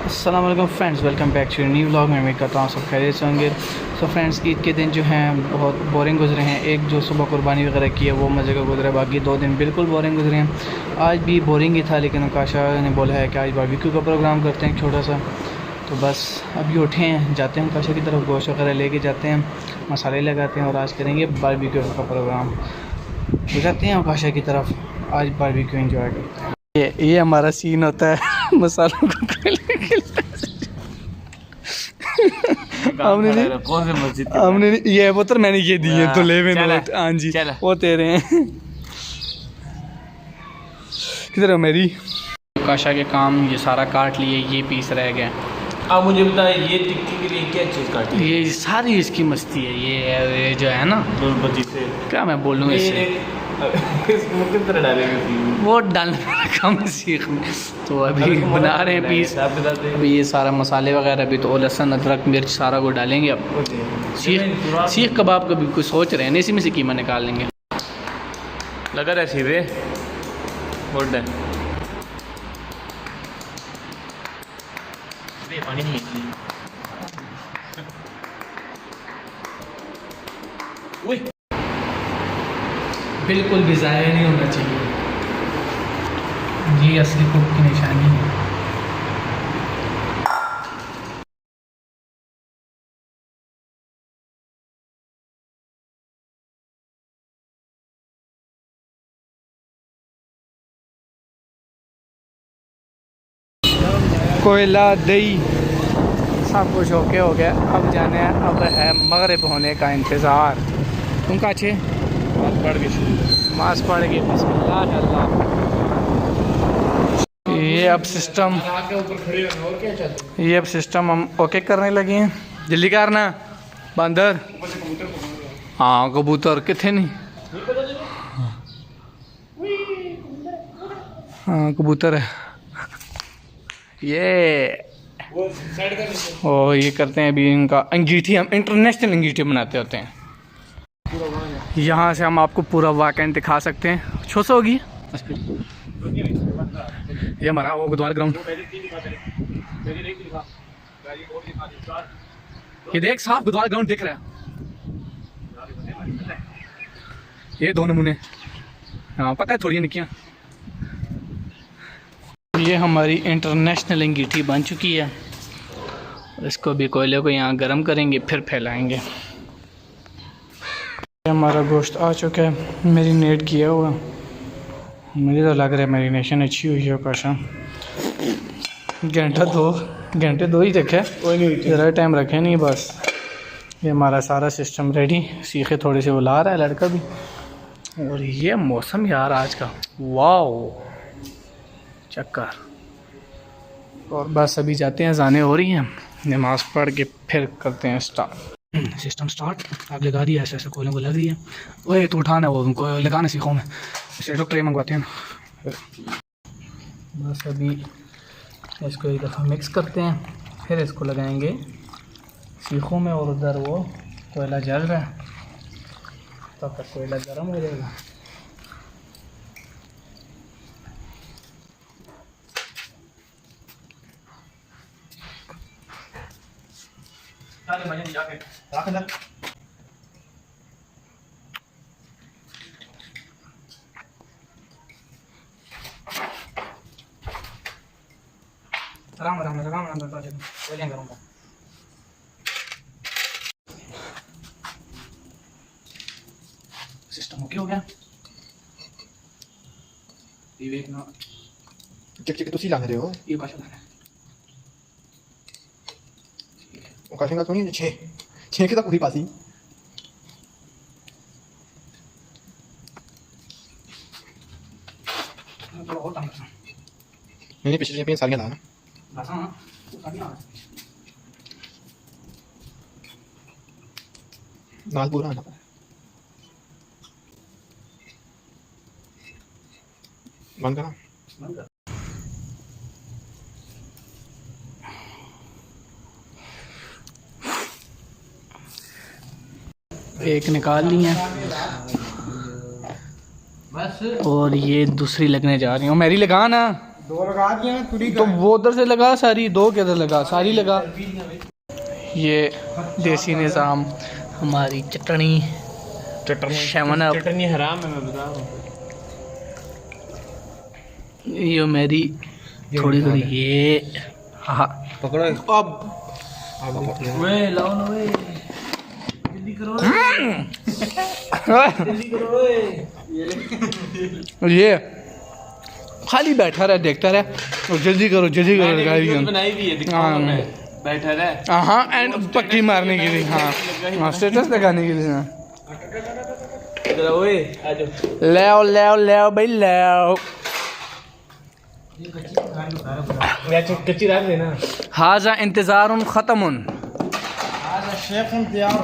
अस्सलाम वालेकुम friends, welcome back to new vlog में। उम्मीद करता हूँ सब खैरियत से होंगे। सो फ्रेंड्स, ईद के दिन जो हैं बहुत बोरिंग गुजरे हैं। एक जो सुबह कुर्बानी वगैरह की है वो मज़े का गुजरा, बाकी 2 दिन बिल्कुल बोरिंग गुजरे हैं। आज भी बोरिंग ही था, लेकिन काशा ने बोला है कि आज बारबेक्यू का प्रोग्राम करते हैं छोटा सा। तो बस अभी उठे हैं, जाते हैं काशा की तरफ, गोश्त वगैरह लेके जाते हैं, मसाले लगाते हैं और आज करेंगे बारबेक्यू का प्रोग्राम। तो जाते हैं काशा की तरफ, आज बारबेक्यू एंजॉय करते हैं। ये हमारा सीन होता है मसालों को हमने ये पुत्र मैंने ये दिए तो ले नोट। हाँ जी वो तेरे हैं। किधर है मेरी काशा के काम? ये सारा काट लिए, ये पीस रह गए। आप मुझे बताएं, ये टिक्की के लिए क्या चीज़ काटी? ये सारी इसकी मस्ती है। ये जो है ना से क्या मैं बोलूँ इससे इसमें किस तरह डालेंगे? वो डालने कम सीख में। तो अभी बना रहे हैं पीस। अभी ये सारा मसाले वगैरह भी, तो लहसुन अदरक मिर्च सारा को डालेंगे। अब सीख कबाब का भी कुछ सोच रहे हैं, इसी में से कीमा निकाल लेंगे। लगा रहा सीधे बोल पानी नहीं बिल्कुल भी ज़ाया नहीं होना चाहिए, ये असली कुक की निशानी है। कोयला दही सब कुछ ओके हो गया। अब जाने अब है मगरिब होने का इंतज़ार। तुम का अच्छे मास पड़ गए। बिस्मिल्लाह अल्लाह। ये अब सिस्टम हम ओके करने लगे हैं। जल्दी करना बंदर। हाँ कबूतर कितने नहीं। हाँ कबूतर है ये। और ये करते हैं अभी इनका अंगीठी। हम इंटरनेशनल अंगीठी बनाते होते हैं। यहाँ से हम आपको पूरा वाकई दिखा सकते हैं। छोसा होगी ये हमारा वो गुरुद्वारा ग्राउंड। ये देख साफ गुरुद्वारा ग्राउंड दिख रहा है। ये 2 नमूने। हाँ पता है थोड़ी निकियाँ। ये हमारी इंटरनेशनल अंगीठी बन चुकी है। इसको भी कोयले को यहाँ गर्म करेंगे, फिर फैलाएंगे। हमारा गोश्त आ चुका है, मैरिनेट किया हुआ। मुझे तो लग रहा है मैरिनेशन अच्छी हुई है। काशा घंटे दो ही रखे, ज़रा टाइम रखे नहीं बस। ये हमारा सारा सिस्टम रेडी। सीखे थोड़े से बुला रहा है लड़का भी। और ये मौसम यार आज का वाओ चक्कर। और बस अभी जाते हैं, अज़ानें हो रही हैं, नमाज़ पढ़ के फिर करते हैं स्टार्ट। System start. आग लगा दिया, ऐसे ऐसे कोयलों को लग रही है। वही तो उठाना वो उनको लगाना सीखों में, इसे ट्रे मंगवाते हैं ना। बस अभी इसको एक दफ़ा मिक्स करते हैं, फिर इसको लगाएंगे सीखों में। और उधर वो कोयला जल रहा है, तब तक कोयला गर्म हो जाएगा। आराम करूँगा। सिस्टम ओके हो गया। विवेक ना चिक ਤੁਸੀਂ ਲੱਗ ਰਹੇ ਹੋ ये काशा है। ਉਹ ਕਾਸ਼ਿੰਗਾ ਤੋਂ ਨਹੀਂ 6 ਕਿ ਤਾਂ ਪੂਰੀ ਪਾਸੀ और टाइम मैंने पिछले पे सारियां ला ना बस। हाँ ਨਾਲ ਪੂਰਾ ਆਣਾ बंद करा। एक निकाल ली है और ये दूसरी लगने जा रही हूँ। मेरी लगा ना। दो लगा दिया ना तुरी तो वो उधर से लगा सारी, दो के इधर लगा, सारी लगा। ये देसी निज़ाम, हमारी चटनी चटनी हराम है, मैं बता रहा हूँ। ये मेरी थोड़ी थोड़ी ये, हाँ पकड़ो अब वे लाओ ना वे, जल्दी करो जल्दी करो वे। ये खाली बैठा रहे, देखता रहे और जल्दी करो वीडियो बनाई भी है, दिखाऊंगा मैं। बैठा रहे, हाँ एंड पक्की मारने के लिए, हाँ स्टेटस लगाने के लिए। हाँ इधर आओ वे, आ जाओ। ले भाई ले। कच्ची रख देना। हाजा इंतज़ारुन ख़त्मुन। शेफ हम तैयार हो।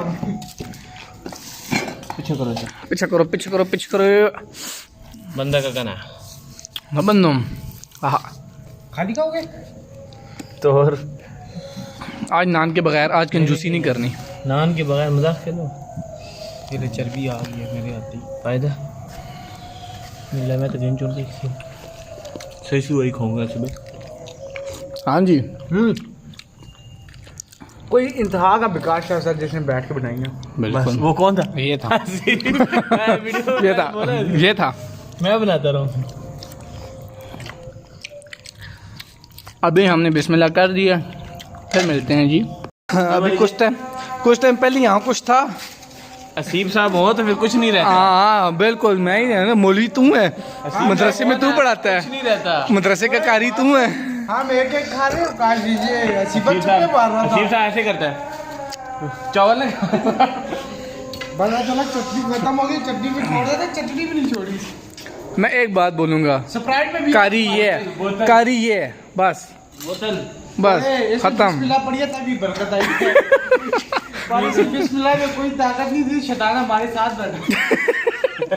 पीछे करो। बंदा का गाना बंदुम हाँ खाली खाओगे? तो और आज नान के बगैर आज कंजूसी नहीं करनी। नान के बगैर मजाक खेलो। तेरे चर्बी आ गई है मेरे आती। फायदा मिला, मैं तो दिन छोड़ दी सही वही खाऊंगा सुबह। हाँ जी, कोई इंतहा का बेकार शख्स जिसने बैठ के बनाई है। बिल्कुल। वो कौन था? ये था ये था। मैं बनाता रहा हूँ। अभी हमने बिस्मिल्लाह कर दिया, फिर मिलते हैं जी। अभी कुछ टाइम पहले यहाँ कुछ था। असीब साहब हो तो फिर कुछ नहीं रहता। हाँ बिल्कुल, मैं ही है ना, मौलवी तू है, मदरसे में तू पढ़ाता कुछ है, नहीं रहता। मदरसे का कारी तू है। हाँ मैं एक खा रहे हो, काट दीजिए। असीबत चुपके मार रहा असीब था। साहब ऐसे करता है, चावल ने बड़ा चला चटनी खत्म हो गई, चटनी भी छोड़ रहे थे, चटनी भी नहीं छोड़ी। मैं एक बात बोलूंगा, स्प्राइट में भी कारी ये है, कारी ये है, बस बोतल खत्म। बिस्मिल्लाह पढ़िए तभी बरकत आई। बारिश से बिस्मिल्लाह में कोई ताकत नहीं थी, शैतान हमारे साथ बैठा।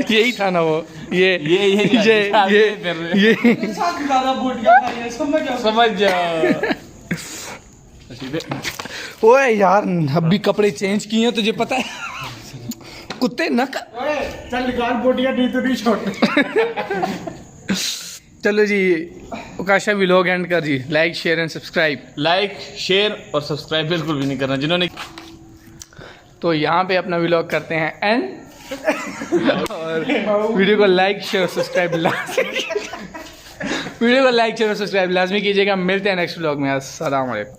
यही था ना वो, ये साथ ज्यादा बोटियां खाई, समझ जाओ। ओए यार अभी कपड़े चेंज किए हैं, तुझे पता है? कुत्ते न ओए चल निकाल बोटियां, नहीं तो नहीं छोड़। चलो जी, उकाशा व्लॉग एंड कर जी। Like share and subscribe. Like share और सब्सक्राइब बिल्कुल भी नहीं करना जिन्होंने। तो यहाँ पे अपना व्लॉग करते हैं एंड और वीडियो को लाइक शेयर और सब्सक्राइब लाजमी कीजिएगा। मिलते हैं नेक्स्ट व्लॉग में। अस्सलाम वालेकुम।